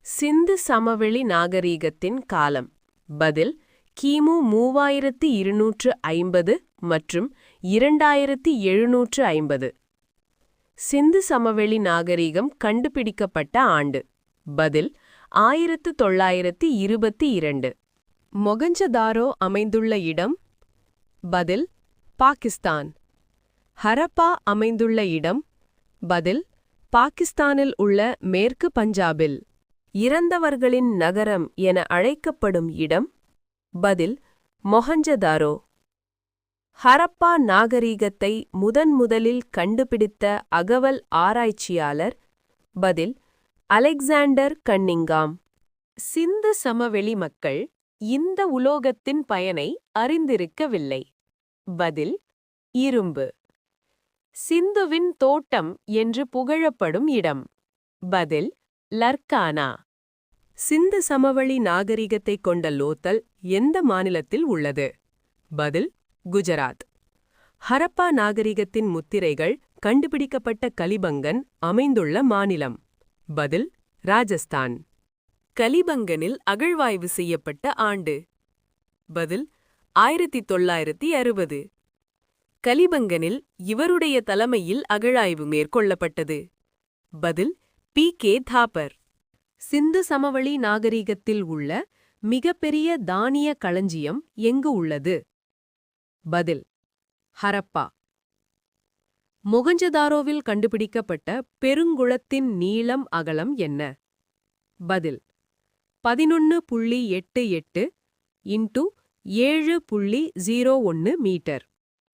சிந்து சமவெளி நாகரீகத்தின் காலம். பதில் கிமு 3250 மற்றும் 2750. சிந்து சமவெளி நாகரீகம் கண்டுபிடிக்கப்பட்ட ஆண்டு. பதில் 1922. மொகஞ்சதாரோ அமைந்துள்ள இடம். பதில் பாகிஸ்தான். ஹரப்பா அமைந்துள்ள இடம். பதில் பாகிஸ்தானில் உள்ள மேற்கு பஞ்சாபில். இறந்தவர்களின் நகரம் என அழைக்கப்படும் இடம். பதில் மொஹஞ்சதாரோ. ஹரப்பா நாகரீகத்தை முதன்முதலில் கண்டுபிடித்த அகவல் ஆராய்ச்சியாளர். பதில் அலெக்சாண்டர் கன்னிங்காம். சிந்து சமவெளி மக்கள் இந்த உலோகத்தின் பயனை அறிந்திருக்கவில்லை. பதில் இரும்பு. சிந்துவின் தோட்டம் என்று புகழப்படும் இடம். பதில் லர்கானா. சிந்து சமவெளி நாகரிகத்தை கொண்ட லோத்தல் எந்த மாநிலத்தில் உள்ளது? பதில் குஜராத். ஹரப்பா நாகரிகத்தின் முத்திரைகள் கண்டுபிடிக்கப்பட்ட கலிபங்கன் அமைந்துள்ள மாநிலம். பதில் ராஜஸ்தான். கலிபங்கனில் அகழ்வாய்வு செய்யப்பட்ட ஆண்டு. பதில் 1960. கலிபங்கனில் இவருடைய தலைமையில் அகழாய்வு மேற்கொள்ளப்பட்டது. பதில் பி.கே. தாப்பர். சிந்து சமவெளி நாகரிகத்தில் உள்ள மிகப்பெரிய தானிய களஞ்சியம் எங்கு உள்ளது? பதில் ஹரப்பா. மொகஞ்சதாரோவில் கண்டுபிடிக்கப்பட்ட பெருங்குளத்தின் நீளம் அகலம் என்ன? பதில் 11.88 × 7.01 மீட்டர்.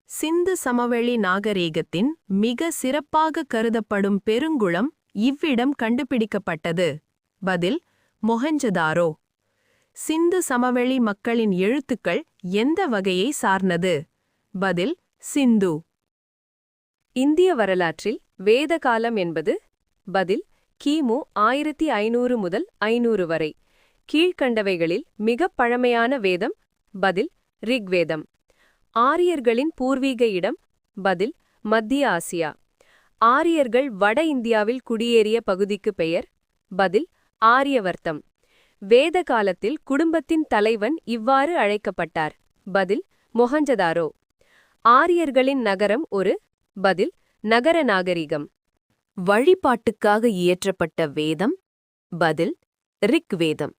சிந்து சமவெளி நாகரீகத்தின் மிக சிறப்பாக கருதப்படும் பெருங்குளம் இவ்விடம் கண்டுபிடிக்கப்பட்டது. பதில் மொஹஞ்சதாரோ. சிந்து சமவெளி மக்களின் எழுத்துக்கள் எந்த வகையை சார்ந்தது? பதில் சிந்து. இந்திய வரலாற்றில் வேத காலம் என்பது? பதில் கிமு 1500 முதல் 500 வரை. கீழ்க்கண்டவைகளில் மிகப் பழமையான வேதம். பதில் ரிக்வேதம். ஆரியர்களின் பூர்வீக இடம். பதில் மத்திய ஆசியா. ஆரியர்கள் வட இந்தியாவில் குடியேறிய பகுதிக்கு பெயர். பதில் ஆரியவர்த்தம். வேத காலத்தில் குடும்பத்தின் தலைவன் இவ்வாறு அழைக்கப்பட்டார். பதில் மொஹஞ்சதாரோ. ஆரியர்களின் நகரம் ஒரு. பதில் நகர நாகரிகம். வழிபாட்டுக்காக இயற்றப்பட்ட வேதம். பதில் ரிக்வேதம்.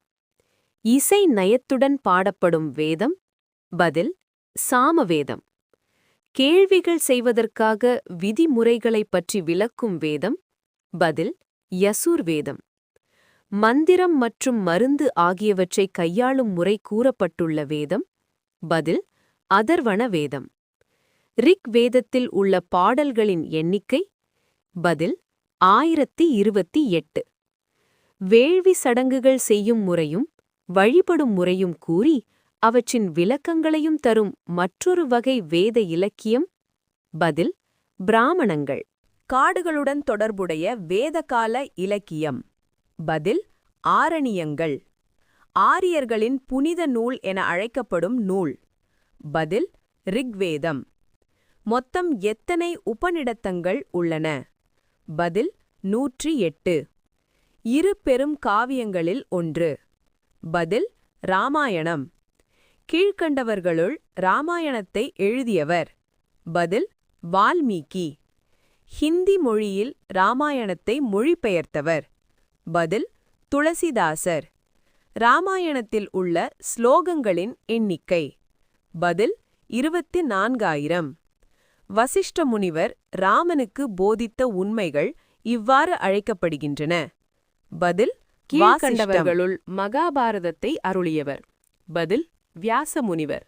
இசை நயத்துடன் பாடப்படும் வேதம். பதில் சாமவேதம். கேள்விகள் செய்வதற்காக விதிமுறைகளைப் பற்றி விளக்கும் வேதம். பதில் யசுர்வேதம். மந்திரம் மற்றும் மருந்து ஆகியவற்றை கையாளும் முறை கூறப்பட்டுள்ள வேதம். பதில் அதர்வண வேதம். ரிக் வேதத்தில் உள்ள பாடல்களின் எண்ணிக்கை. பதில் 1028. வேள்வி சடங்குகள் செய்யும் முறையும் வழிபடும் முறையும் கூறி அவற்றின் விளக்கங்களையும் தரும் மற்றொரு வகை வேத இலக்கியம். பதில் பிராமணங்கள். காடுகளுடன் தொடர்புடைய வேதகால இலக்கியம். பதில் ஆரணியங்கள். ஆரியர்களின் புனித நூல் என அழைக்கப்படும் நூல். பதில் ரிக்வேதம். மொத்தம் எத்தனை உபநிடதங்கள் உள்ளன? பதில் 108. இரு பெரும் காவியங்களில் ஒன்று. பதில் ராமாயணம். கீழ்க்கண்டவர்களுள் ராமாயணத்தை எழுதியவர். பதில் வால்மீகி. ஹிந்தி மொழியில் ராமாயணத்தை மொழிபெயர்த்தவர். பதில் துளசிதாசர். ராமாயணத்தில் உள்ள ஸ்லோகங்களின் எண்ணிக்கை. பதில் 24,000. வசிஷ்ட முனிவர் ராமனுக்கு போதித்த உண்மைகள் இவ்வாறு அழைக்கப்படுகின்றன. பதில் கீழ்க்கண்டவர்களுள் மகாபாரதத்தை அருளியவர். பதில் வியாச முனிவர்.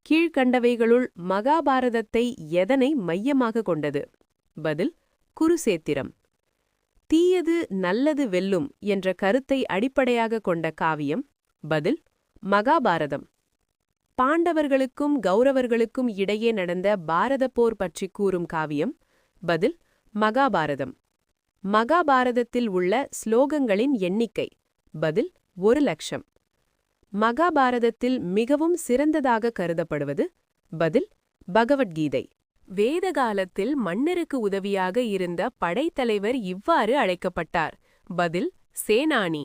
கீழ்க்கண்டவைகளுள் மகாபாரதத்தை எதனை மையமாக கொண்டது? பதில் குருசேத்திரம். தீயது நல்லது வெல்லும் என்ற கருத்தை அடிப்படையாக கொண்ட காவியம். பதில் மகாபாரதம். பாண்டவர்களுக்கும் கௌரவர்களுக்கும் இடையே நடந்த பாரத போர் பற்றி கூறும் காவியம். பதில் மகாபாரதம். மகாபாரதத்தில் உள்ள ஸ்லோகங்களின் எண்ணிக்கை. பதில் 1,00,000. மகாபாரதத்தில் மிகவும் சிறந்ததாக கருதப்படுவது. பதில் பகவத்கீதை. வேதகாலத்தில் மன்னருக்கு உதவியாக இருந்த படைத்தலைவர் இவ்வாறு அழைக்கப்பட்டார். பதில் சேனானி.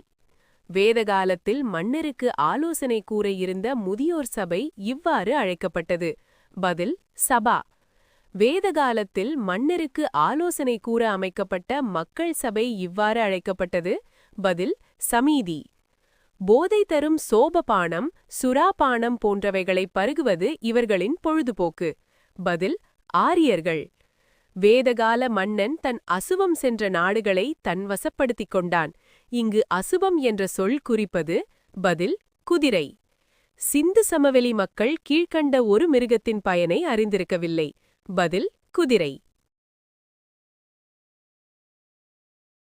வேதகாலத்தில் மன்னருக்கு ஆலோசனை கூற இருந்த முதியோர் சபை இவ்வாறு அழைக்கப்பட்டது. பதில் சபா. வேதகாலத்தில் மன்னருக்கு ஆலோசனை கூற அமைக்கப்பட்ட மக்கள் சபை இவ்வாறு அழைக்கப்பட்டது. பதில் சமீதி. போதை தரும் சோபபானம், சுறாபானம் போன்றவைகளை பருகுவது இவர்களின் பொழுதுபோக்கு. பதில் ஆரியர்கள். வேதகால மன்னன் தன் அசுவம் சென்ற நாடுகளை தன் வசப்படுத்திக் கொண்டான். இங்கு அசுவம் என்ற சொல் குறிப்பது. பதில் குதிரை. சிந்து சமவெளி மக்கள் கீழ்க்கண்ட ஒரு மிருகத்தின் பயனை அறிந்திருக்கவில்லை. பதில் குதிரை.